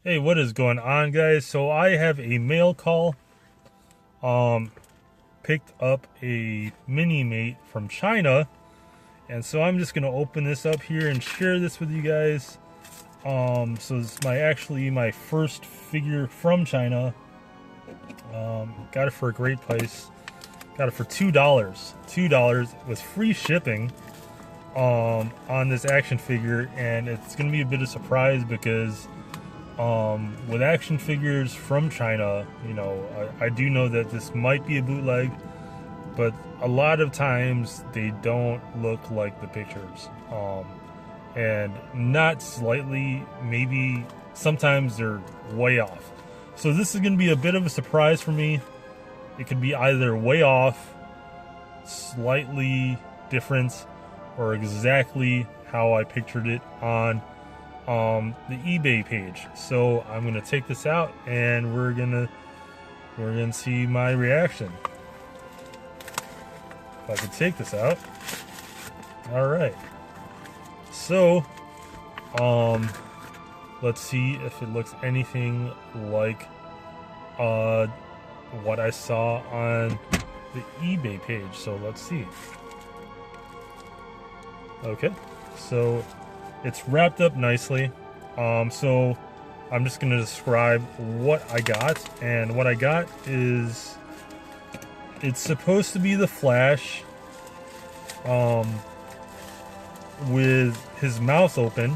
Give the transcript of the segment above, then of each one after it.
Hey, what is going on, guys? So I have a mail call. Um, Picked up a Minimate from China, and so I'm just gonna open this up here and share this with you guys. So this is my first figure from China. Got it for a great price. Got it for $2. $2 with free shipping. On this action figure, and it's gonna be a bit of a surprise because with action figures from China, I do know that this might be a bootleg, but a lot of times they don't look like the pictures. And not slightly, maybe sometimes they're way off. So this is going to be a bit of a surprise for me. It could be either way off, slightly different, or exactly how I pictured it on the eBay page. So I'm gonna take this out and we're gonna see my reaction. If I could take this out. All right. So let's see if it looks anything like what I saw on the eBay page. So let's see. Okay, so it's wrapped up nicely. So I'm just gonna describe what I got, and what I got is it's supposed to be the Flash, with his mouth open.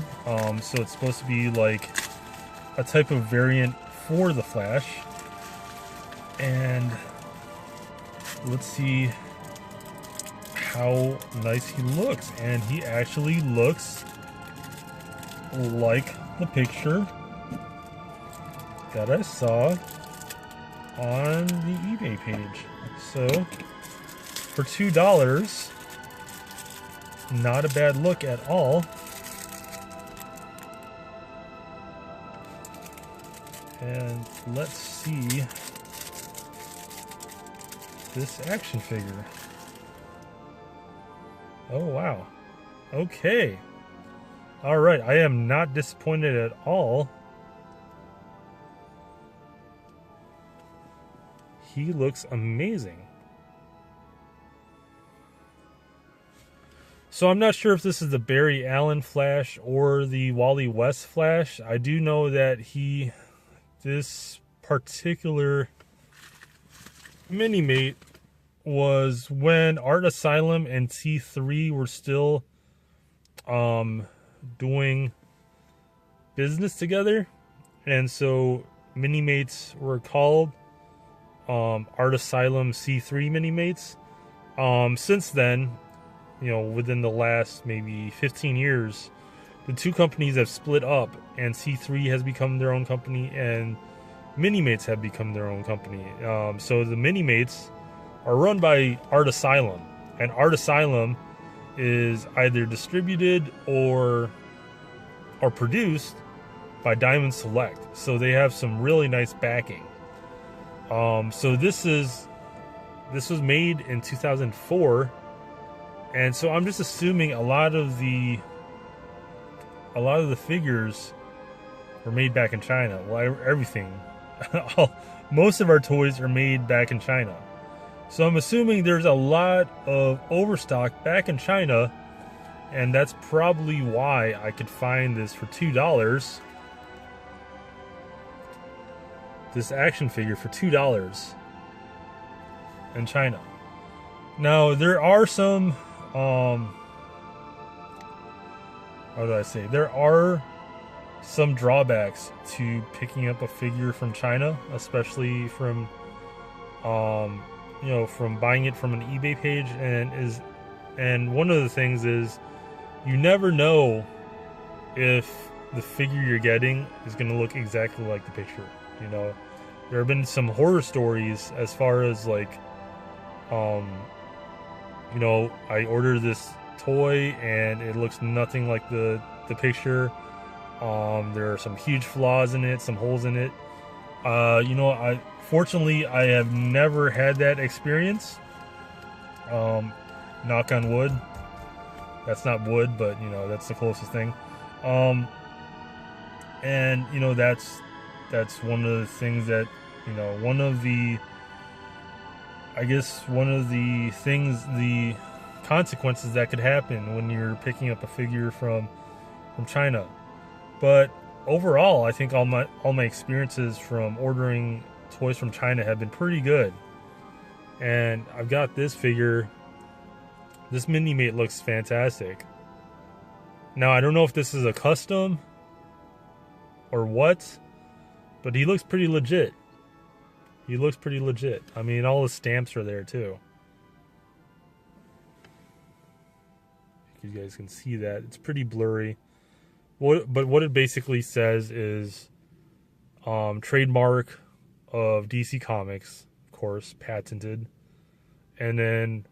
So it's supposed to be like a type of variant for the Flash, and let's see how nice he looks. And he actually looks like the picture that I saw on the eBay page. So for $2, not a bad look at all. And let's see this action figure. Oh wow. Okay. All right, I am not disappointed at all. He looks amazing. So I'm not sure if this is the Barry Allen Flash or the Wally West Flash. I do know that this particular Minimate was when Art Asylum and T3 were still doing business together, and so Minimates were called Art Asylum C3 Minimates. Since then, within the last maybe 15 years, the two companies have split up, and C3 has become their own company, and Minimates have become their own company. So the Minimates are run by Art Asylum, and Art Asylum is either distributed or produced by Diamond Select. So they have some really nice backing. So this was made in 2004, and so I'm just assuming a lot of the figures were made back in China. Well, everything, most of our toys are made back in China. So I'm assuming there's a lot of overstock back in China, and that's probably why I could find this for $2. This action figure for $2 in China. Now there are some how do I say? There are some drawbacks to picking up a figure from China, especially from from buying it from an eBay page, and one of the things is you never know if the figure you're getting is going to look exactly like the picture. There have been some horror stories as far as like I ordered this toy and it looks nothing like the picture. There are some huge flaws in it, some holes in it. Fortunately, I have never had that experience. Knock on wood. That's not wood, but that's the closest thing. And that's that's one of the things that, you know, one of the consequences that could happen when you're picking up a figure from China. But overall, I think all my experiences from ordering toys from China have been pretty good. And I've got this figure. This Minimate looks fantastic. Now, I don't know if this is a custom or what, but he looks pretty legit. He looks pretty legit. I mean, all the stamps are there too. You guys can see that. It's pretty blurry. But what it basically says is trademark of DC Comics, of course, patented. And then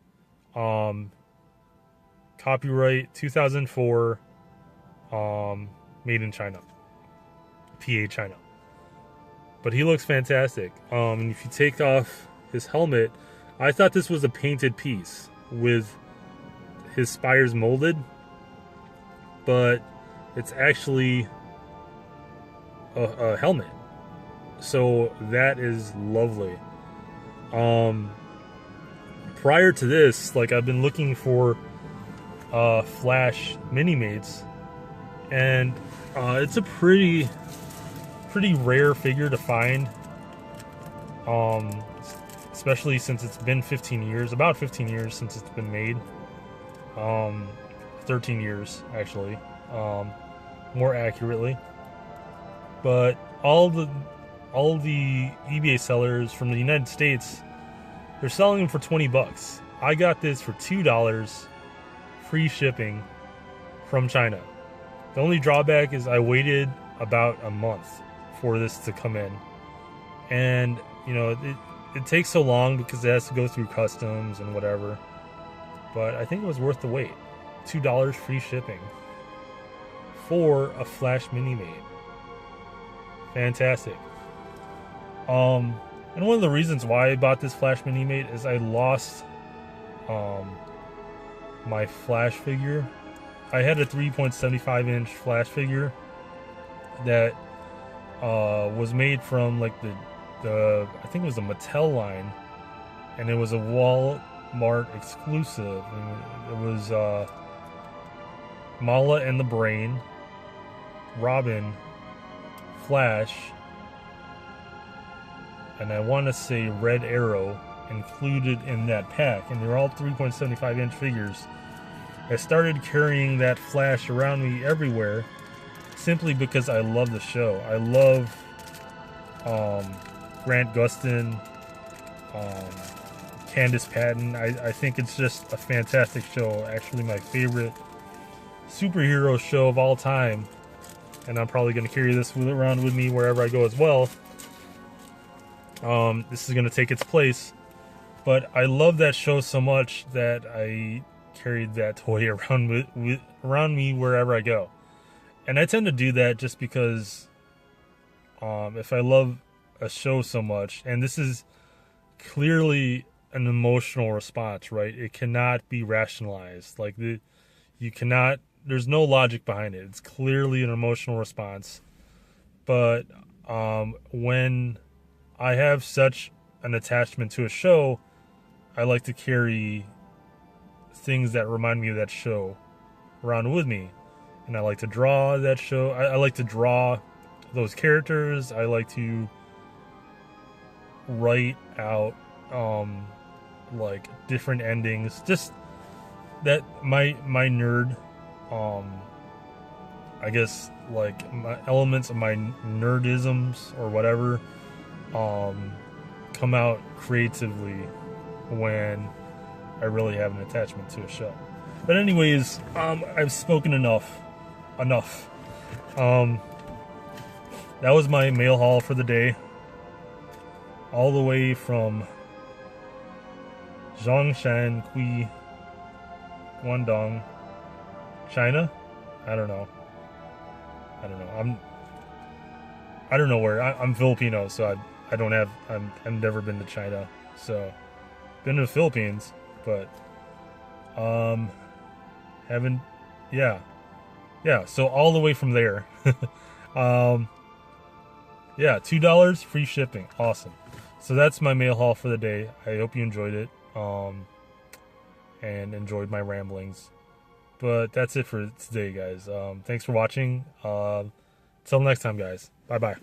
copyright 2004, made in China. PA China. But he looks fantastic. And if you take off his helmet, I thought this was a painted piece with his spires molded, but it's actually a helmet. So that is lovely. Prior to this, like, I've been looking for Flash Minimates, and it's a pretty rare figure to find, especially since it's been 15 years, about 15 years since it's been made. 13 years actually, more accurately. But all the eBay sellers from the United States, they're selling them for $20. I got this for $2, free shipping from China. The only drawback is I waited about a month for this to come in, and you know, it takes so long because it has to go through customs and whatever. But I think it was worth the wait. $2 free shipping for a Flash Minimate. Fantastic. And one of the reasons why I bought this Flash Minimate is I lost my Flash figure. I had a 3.75 inch Flash figure that was made from like the I think it was the Mattel line, and it was a Walmart exclusive, and it was Mala and the Brain, Robin, Flash, and I want to say Red Arrow included in that pack, and they're all 3.75 inch figures. I started carrying that Flash around me everywhere simply because I love the show. I love Grant Gustin, Candice Patton. I think it's just a fantastic show. Actually, my favorite superhero show of all time, and I'm probably going to carry this around with me wherever I go as well. This is going to take its place, but I love that show so much that I carried that toy around around me wherever I go. And I tend to do that just because if I love a show so much, and this is clearly an emotional response, right? It cannot be rationalized. Like, you cannot, there's no logic behind it. It's clearly an emotional response. But when I have such an attachment to a show, I like to carry things that remind me of that show around with me. And I like to draw that show. I like to draw those characters. I like to write out like different endings. Just that my nerd, I guess, like, my elements of my nerdisms or whatever come out creatively when I really have an attachment to a show. But anyways, I've spoken enough. That was my mail haul for the day, all the way from Zhongshan, Guangdong, China. I don't know. I don't know where. I'm Filipino, so I don't have. I've never been to China, so been to the Philippines, but haven't. Yeah. So all the way from there. Yeah, $2 free shipping. Awesome. So that's my mail haul for the day. I hope you enjoyed it and enjoyed my ramblings. But that's it for today, guys. Thanks for watching. Till next time, guys. Bye bye.